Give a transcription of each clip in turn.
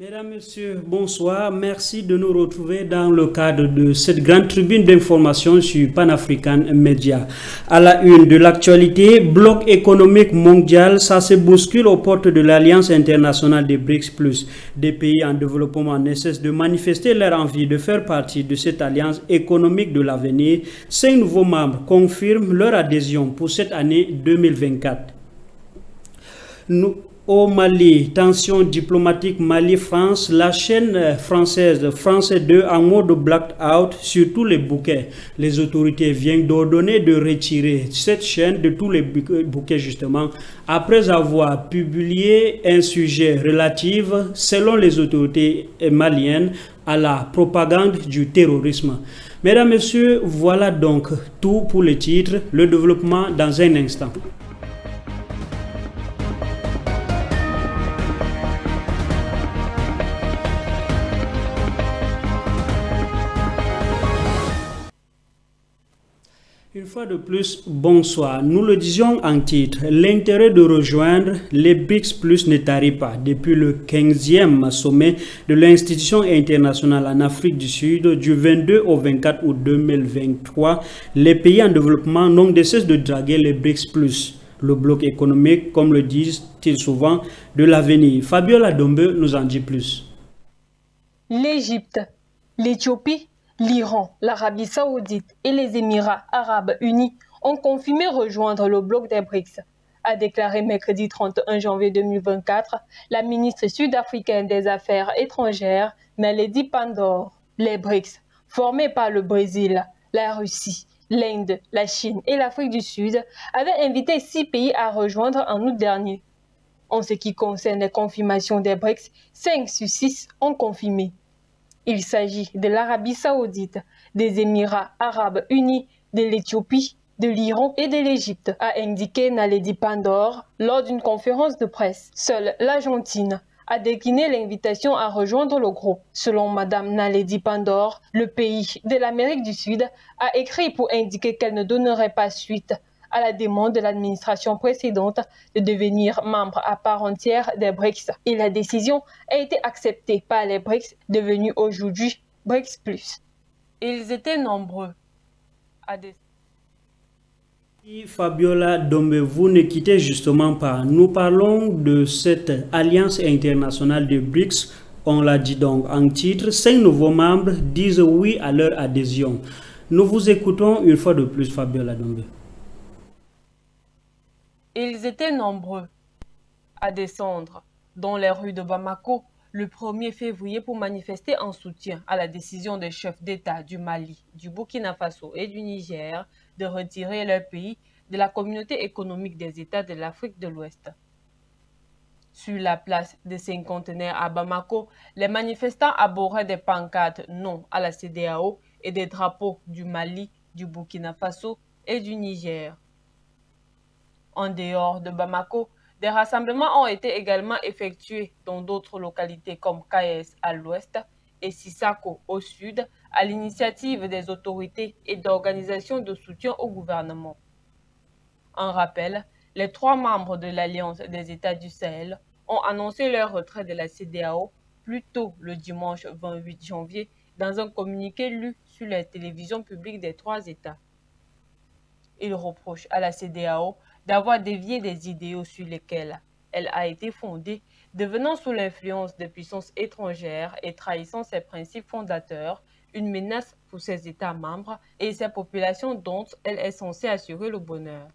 Mesdames, Messieurs, bonsoir. Merci de nous retrouver dans le cadre de cette grande tribune d'information sur Pan-African Media. À la une de l'actualité, bloc économique mondial, ça se bouscule aux portes de l'Alliance internationale des BRICS+. Des pays en développement ne cessent de manifester leur envie de faire partie de cette alliance économique de l'avenir. 5 nouveaux membres confirment leur adhésion pour cette année 2024. Au Mali, tension diplomatique Mali-France, la chaîne française France 2 en mode blackout sur tous les bouquets. Les autorités viennent d'ordonner de retirer cette chaîne de tous les bouquets justement, après avoir publié un sujet relatif, selon les autorités maliennes, à la propagande du terrorisme. Mesdames, Messieurs, voilà donc tout pour les titres, le développement dans un instant. Une fois de plus, bonsoir. Nous le disions en titre, l'intérêt de rejoindre les BRICS+ ne tarit pas. Depuis le 15e sommet de l'institution internationale en Afrique du Sud, du 22 au 24 août 2023, les pays en développement n'ont de cesse de draguer les BRICS+. Le bloc économique, comme le disent-ils souvent, de l'avenir. Fabiola Dombe nous en dit plus. L'Égypte, l'Éthiopie, l'Iran, l'Arabie Saoudite et les Émirats Arabes Unis ont confirmé rejoindre le bloc des BRICS, a déclaré mercredi 31 janvier 2024 la ministre sud-africaine des Affaires étrangères, Naledi Pandor. Les BRICS, formés par le Brésil, la Russie, l'Inde, la Chine et l'Afrique du Sud, avaient invité 6 pays à rejoindre en août dernier. En ce qui concerne les confirmations des BRICS, 5 sur 6 ont confirmé. Il s'agit de l'Arabie Saoudite, des Émirats Arabes Unis, de l'Éthiopie, de l'Iran et de l'Égypte, a indiqué Naledi Pandor lors d'une conférence de presse. Seule l'Argentine a décliné l'invitation à rejoindre le groupe. Selon Madame Naledi Pandor, le pays de l'Amérique du Sud a écrit pour indiquer qu'elle ne donnerait pas suite à la demande de l'administration précédente de devenir membre à part entière des BRICS. Et la décision a été acceptée par les BRICS, devenus aujourd'hui BRICS+. Ils étaient nombreux à des... Fabiola Dombe, vous ne quittez justement pas. Nous parlons de cette alliance internationale des BRICS. On l'a dit donc en titre, 5 nouveaux membres disent oui à leur adhésion. Nous vous écoutons une fois de plus, Fabiola Dombe. Ils étaient nombreux à descendre dans les rues de Bamako le 1er février pour manifester en soutien à la décision des chefs d'État du Mali, du Burkina Faso et du Niger de retirer leur pays de la communauté économique des États de l'Afrique de l'Ouest. Sur la place des cinquantenaires à Bamako, les manifestants arboraient des pancartes non à la CEDEAO et des drapeaux du Mali, du Burkina Faso et du Niger. En dehors de Bamako, des rassemblements ont été également effectués dans d'autres localités comme Kayes à l'ouest et Sissako au sud, à l'initiative des autorités et d'organisations de soutien au gouvernement. En rappel, les 3 membres de l'Alliance des États du Sahel ont annoncé leur retrait de la CEDEAO plus tôt le dimanche 28 janvier dans un communiqué lu sur la télévision publique des 3 États. Ils reprochent à la CEDEAO d'avoir dévié des idéaux sur lesquels elle a été fondée, devenant sous l'influence des puissances étrangères et trahissant ses principes fondateurs, une menace pour ses États membres et ses populations dont elle est censée assurer le bonheur.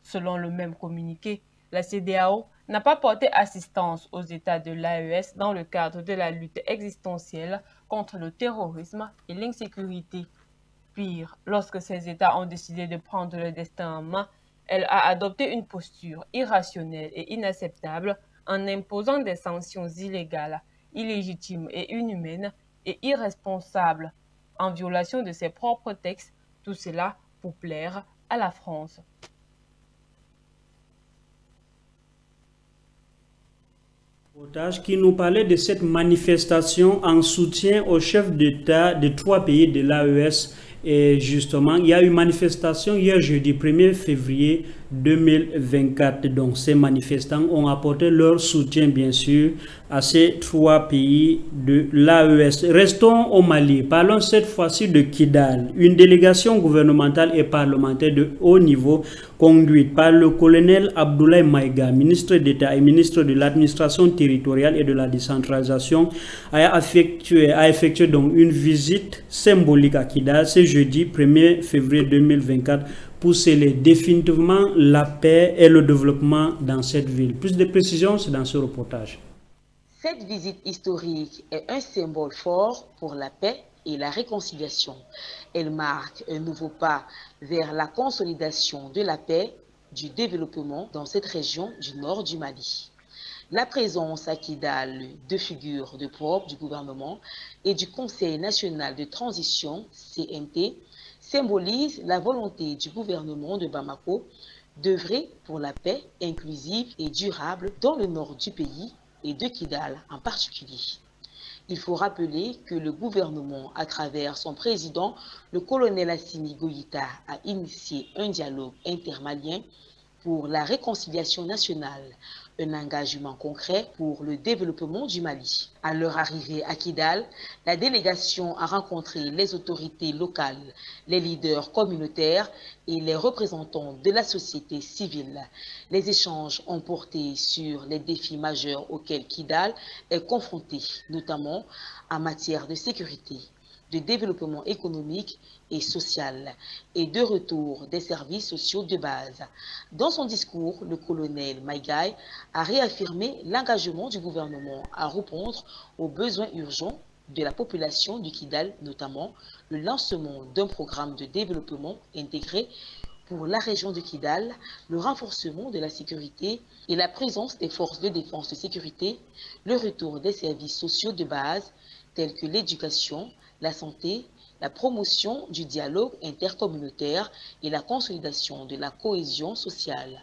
Selon le même communiqué, la CEDEAO n'a pas porté assistance aux États de l'AES dans le cadre de la lutte existentielle contre le terrorisme et l'insécurité. Pire, lorsque ces États ont décidé de prendre le destin en main, elle a adopté une posture irrationnelle et inacceptable en imposant des sanctions illégales, illégitimes et inhumaines et irresponsables en violation de ses propres textes, tout cela pour plaire à la France. Qui nous parlait de cette manifestation en soutien au chef d'État de 3 pays de l'AES. Et justement, il y a eu une manifestation hier jeudi 1er février 2024. Donc ces manifestants ont apporté leur soutien bien sûr à ces trois pays de l'AES. Restons au Mali. Parlons cette fois-ci de Kidal. Une délégation gouvernementale et parlementaire de haut niveau conduite par le colonel Abdoulaye Maïga, ministre d'État et ministre de l'administration territoriale et de la décentralisation, a effectué donc une visite symbolique à Kidal ce jeudi 1er février 2024 pour sceller définitivement la paix et le développement dans cette ville. Plus de précisions, c'est dans ce reportage. Cette visite historique est un symbole fort pour la paix et la réconciliation. Elle marque un nouveau pas vers la consolidation de la paix, du développement dans cette région du nord du Mali. La présence à Kidal de figures de proie du gouvernement et du Conseil national de transition, CNT, symbolise la volonté du gouvernement de Bamako d'œuvrer pour la paix inclusive et durable dans le nord du pays et de Kidal en particulier. Il faut rappeler que le gouvernement, à travers son président, le colonel Assimi Goïta, a initié un dialogue intermalien pour la réconciliation nationale, un engagement concret pour le développement du Mali. À leur arrivée à Kidal, la délégation a rencontré les autorités locales, les leaders communautaires et les représentants de la société civile. Les échanges ont porté sur les défis majeurs auxquels Kidal est confronté, notamment en matière de sécurité, de développement économique et social et de retour des services sociaux de base. Dans son discours, le colonel Maïgaï a réaffirmé l'engagement du gouvernement à répondre aux besoins urgents de la population du Kidal, notamment le lancement d'un programme de développement intégré pour la région de Kidal, le renforcement de la sécurité et la présence des forces de défense et de sécurité, le retour des services sociaux de base tels que l'éducation, la santé, la promotion du dialogue intercommunautaire et la consolidation de la cohésion sociale.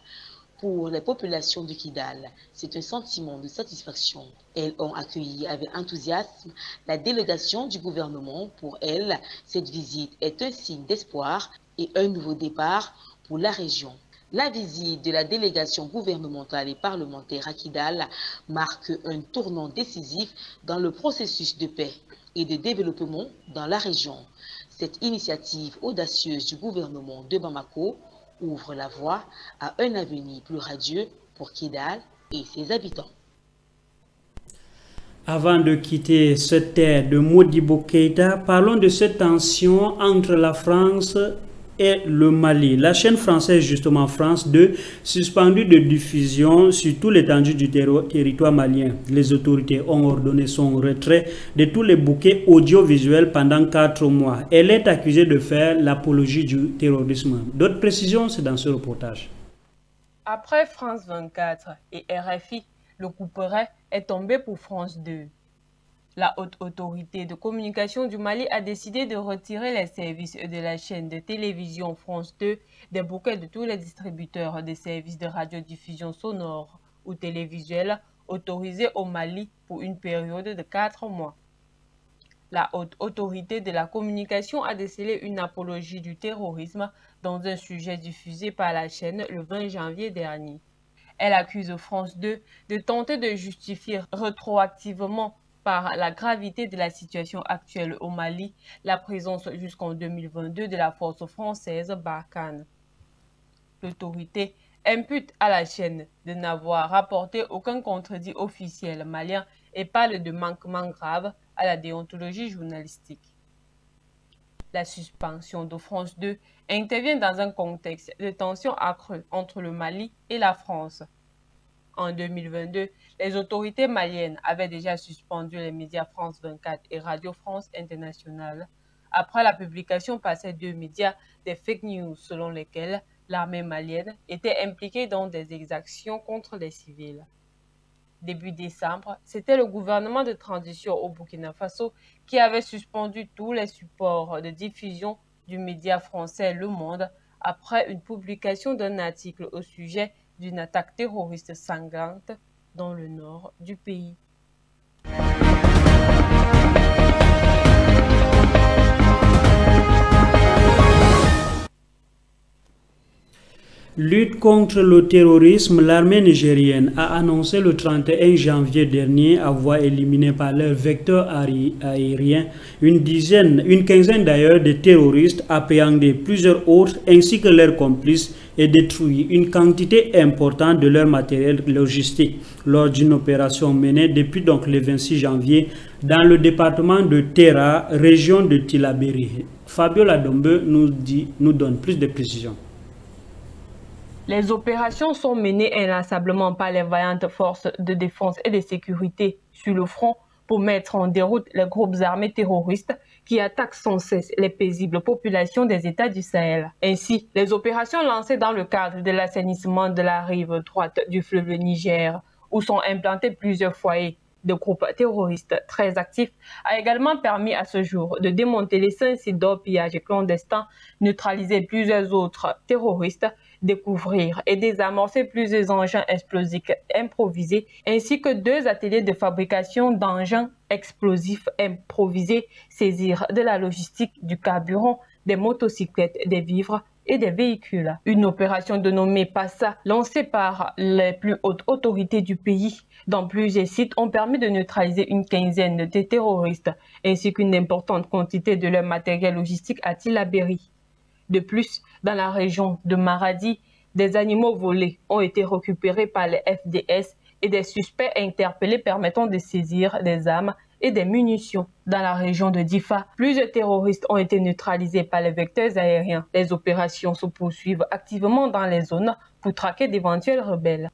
Pour les populations de Kidal, c'est un sentiment de satisfaction. Elles ont accueilli avec enthousiasme la délégation du gouvernement. Pour elles, cette visite est un signe d'espoir et un nouveau départ pour la région. La visite de la délégation gouvernementale et parlementaire à Kidal marque un tournant décisif dans le processus de paix et de développement dans la région. Cette initiative audacieuse du gouvernement de Bamako ouvre la voie à un avenir plus radieux pour Kidal et ses habitants. Avant de quitter cette terre de Modibo Keïta, parlons de cette tension entre la France et le Mali. La chaîne française, justement France 2, suspendue de diffusion sur tout l'étendue du territoire malien. Les autorités ont ordonné son retrait de tous les bouquets audiovisuels pendant 4 mois. Elle est accusée de faire l'apologie du terrorisme. D'autres précisions, c'est dans ce reportage. Après France 24 et RFI, le couperet est tombé pour France 2. La haute autorité de communication du Mali a décidé de retirer les services de la chaîne de télévision France 2 des bouquets de tous les distributeurs des services de radiodiffusion sonore ou télévisuelle autorisés au Mali pour une période de 4 mois. La haute autorité de la communication a décelé une apologie du terrorisme dans un sujet diffusé par la chaîne le 20 janvier dernier. Elle accuse France 2 de tenter de justifier rétroactivement par la gravité de la situation actuelle au Mali, la présence jusqu'en 2022 de la force française Barkhane. L'autorité impute à la chaîne de n'avoir rapporté aucun contredit officiel malien et parle de manquements graves à la déontologie journalistique. La suspension de France 2 intervient dans un contexte de tension accrue entre le Mali et la France. En 2022, les autorités maliennes avaient déjà suspendu les médias France 24 et Radio France Internationale après la publication par ces deux médias des fake news selon lesquelles l'armée malienne était impliquée dans des exactions contre les civils. Début décembre, c'était le gouvernement de transition au Burkina Faso qui avait suspendu tous les supports de diffusion du média français Le Monde après une publication d'un article au sujet d'une attaque terroriste sanglante dans le nord du pays. Lutte contre le terrorisme, l'armée nigérienne a annoncé le 31 janvier dernier avoir éliminé par leur vecteur aérien une quinzaine d'ailleurs de terroristes, appréhendé plusieurs autres ainsi que leurs complices et détruit une quantité importante de leur matériel logistique lors d'une opération menée depuis donc le 26 janvier dans le département de Terra, région de Tillabéri. Fabiola Dombe nous donne plus de précisions. Les opérations sont menées inlassablement par les vaillantes forces de défense et de sécurité sur le front pour mettre en déroute les groupes armés terroristes qui attaquent sans cesse les paisibles populations des États du Sahel. Ainsi, les opérations lancées dans le cadre de l'assainissement de la rive droite du fleuve Niger, où sont implantés plusieurs foyers de groupes terroristes très actifs, a également permis à ce jour de démanteler 5 sites d'orpillage clandestins, neutraliser plusieurs autres terroristes, découvrir et désamorcer plusieurs engins explosifs improvisés, ainsi que 2 ateliers de fabrication d'engins explosifs improvisés, saisir de la logistique, du carburant, des motocyclettes, des vivres et des véhicules. Une opération dénommée PASSA, lancée par les plus hautes autorités du pays dans plusieurs sites, ont permis de neutraliser une quinzaine de terroristes, ainsi qu'une importante quantité de leur matériel logistique à Tillabéri. De plus, dans la région de Maradi, des animaux volés ont été récupérés par les FDS et des suspects interpellés permettant de saisir des armes et des munitions. Dans la région de Difa, plusieurs terroristes ont été neutralisés par les vecteurs aériens. Les opérations se poursuivent activement dans les zones pour traquer d'éventuels rebelles.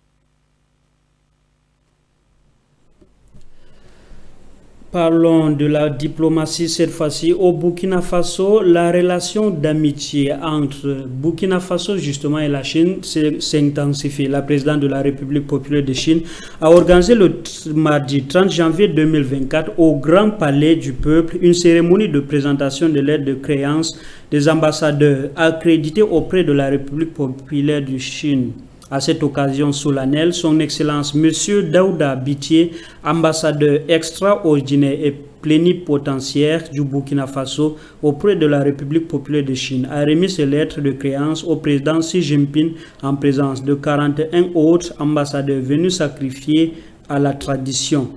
Parlons de la diplomatie cette fois-ci. Au Burkina Faso, la relation d'amitié entre Burkina Faso justement et la Chine s'intensifie. La présidente de la République populaire de Chine a organisé le mardi 30 janvier 2024 au Grand Palais du Peuple une cérémonie de présentation de l'aide de créance des ambassadeurs accrédités auprès de la République populaire de Chine. À cette occasion solennelle, son Excellence M. Daouda Bitié, ambassadeur extraordinaire et plénipotentiaire du Burkina Faso auprès de la République populaire de Chine, a remis ses lettres de créance au président Xi Jinping en présence de 41 autres ambassadeurs venus sacrifier à la tradition.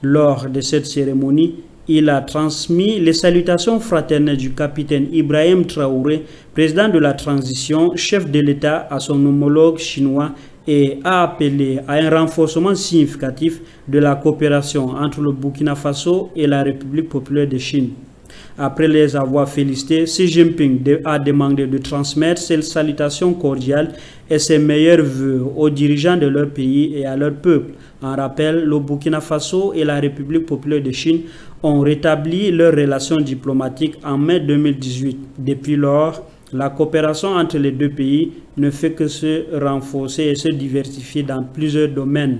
Lors de cette cérémonie, il a transmis les salutations fraternelles du capitaine Ibrahim Traoré, président de la transition, chef de l'État, à son homologue chinois et a appelé à un renforcement significatif de la coopération entre le Burkina Faso et la République populaire de Chine. Après les avoir félicités, Xi Jinping a demandé de transmettre ses salutations cordiales et ses meilleurs vœux aux dirigeants de leur pays et à leur peuple. En rappel, le Burkina Faso et la République populaire de Chine ont rétabli leurs relations diplomatiques en mai 2018. Depuis lors, la coopération entre les deux pays ne fait que se renforcer et se diversifier dans plusieurs domaines.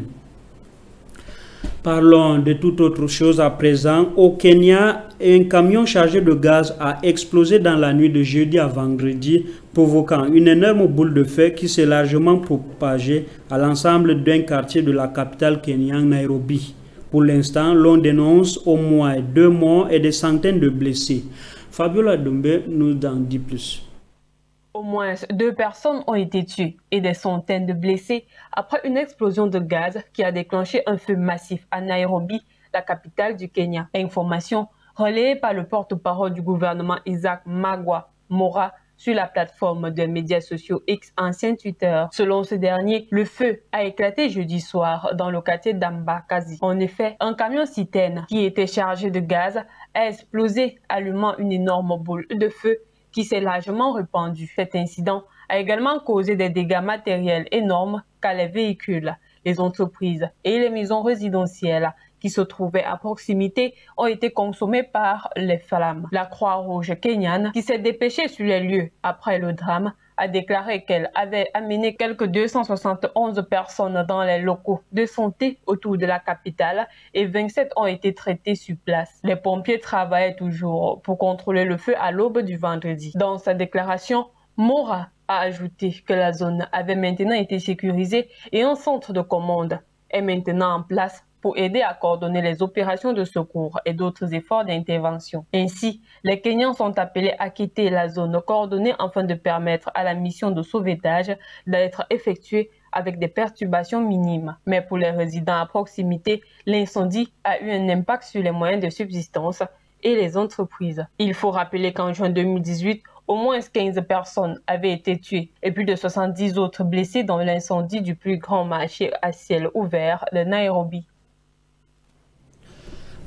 Parlons de toute autre chose à présent. Au Kenya, un camion chargé de gaz a explosé dans la nuit de jeudi à vendredi, provoquant une énorme boule de feu qui s'est largement propagée à l'ensemble d'un quartier de la capitale kenyane, Nairobi. Pour l'instant, l'on dénonce au moins 2 morts et des centaines de blessés. Fabiola Dombe nous en dit plus. Au moins 2 personnes ont été tuées et des centaines de blessés après une explosion de gaz qui a déclenché un feu massif à Nairobi, la capitale du Kenya. Information relayée par le porte-parole du gouvernement Isaac Magwa Mora sur la plateforme des médias sociaux X, ancien Twitter. Selon ce dernier, le feu a éclaté jeudi soir dans le quartier d'Ambakazi. En effet, un camion citerne qui était chargé de gaz a explosé, allumant une énorme boule de feu qui s'est largement répandue. Cet incident a également causé des dégâts matériels énormes car les véhicules, les entreprises et les maisons résidentielles qui se trouvaient à proximité ont été consommés par les flammes. La Croix-Rouge kenyane, qui s'est dépêchée sur les lieux après le drame, a déclaré qu'elle avait amené quelques 271 personnes dans les locaux de santé autour de la capitale et 27 ont été traités sur place. Les pompiers travaillaient toujours pour contrôler le feu à l'aube du vendredi. Dans sa déclaration, Mora a ajouté que la zone avait maintenant été sécurisée et un centre de commande est maintenant en place pour aider à coordonner les opérations de secours et d'autres efforts d'intervention. Ainsi, les Kenyans sont appelés à quitter la zone coordonnée afin de permettre à la mission de sauvetage d'être effectuée avec des perturbations minimes. Mais pour les résidents à proximité, l'incendie a eu un impact sur les moyens de subsistance et les entreprises. Il faut rappeler qu'en juin 2018, au moins 15 personnes avaient été tuées et plus de 70 autres blessées dans l'incendie du plus grand marché à ciel ouvert de Nairobi.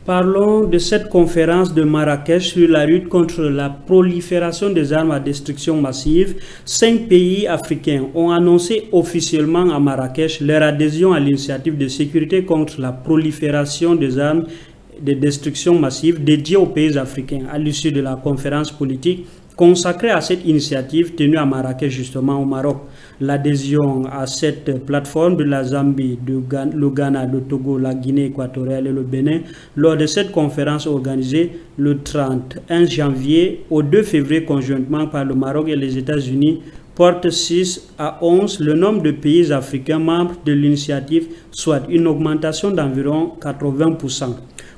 Parlons de cette conférence de Marrakech sur la lutte contre la prolifération des armes à destruction massive. 5 pays africains ont annoncé officiellement à Marrakech leur adhésion à l'initiative de sécurité contre la prolifération des armes de destruction massive dédiée aux pays africains à l'issue de la conférence politique consacrée à cette initiative tenue à Marrakech justement au Maroc. L'adhésion à cette plateforme de la Zambie, le Ghana, le Togo, la Guinée équatoriale et le Bénin lors de cette conférence organisée le 31 janvier au 2 février conjointement par le Maroc et les États-Unis porte 6 à 11 le nombre de pays africains membres de l'initiative, soit une augmentation d'environ 80%.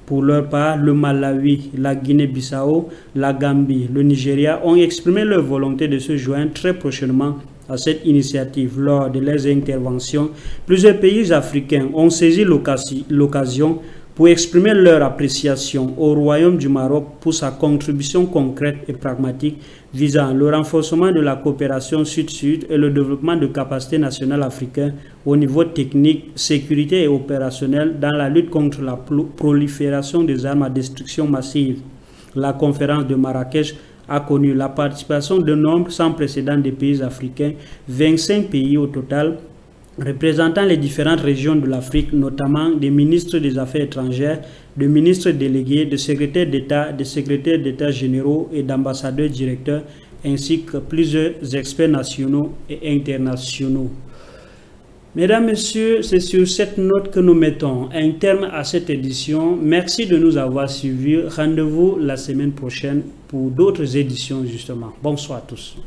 Pour leur part, le Malawi, la Guinée-Bissau, la Gambie, le Nigeria ont exprimé leur volonté de se joindre très prochainement à cette initiative. Lors de leurs interventions, plusieurs pays africains ont saisi l'occasion pour exprimer leur appréciation au Royaume du Maroc pour sa contribution concrète et pragmatique visant le renforcement de la coopération sud-sud et le développement de capacités nationales africaines au niveau technique, sécurité et opérationnel dans la lutte contre la prolifération des armes à destruction massive. La conférence de Marrakech a connu la participation d'un nombre sans précédent des pays africains, 25 pays au total, représentant les différentes régions de l'Afrique, notamment des ministres des Affaires étrangères, de ministres délégués, de secrétaires d'État généraux et d'ambassadeurs directeurs, ainsi que plusieurs experts nationaux et internationaux. Mesdames, Messieurs, c'est sur cette note que nous mettons un terme à cette édition. Merci de nous avoir suivis. Rendez-vous la semaine prochaine pour d'autres éditions justement. Bonsoir à tous.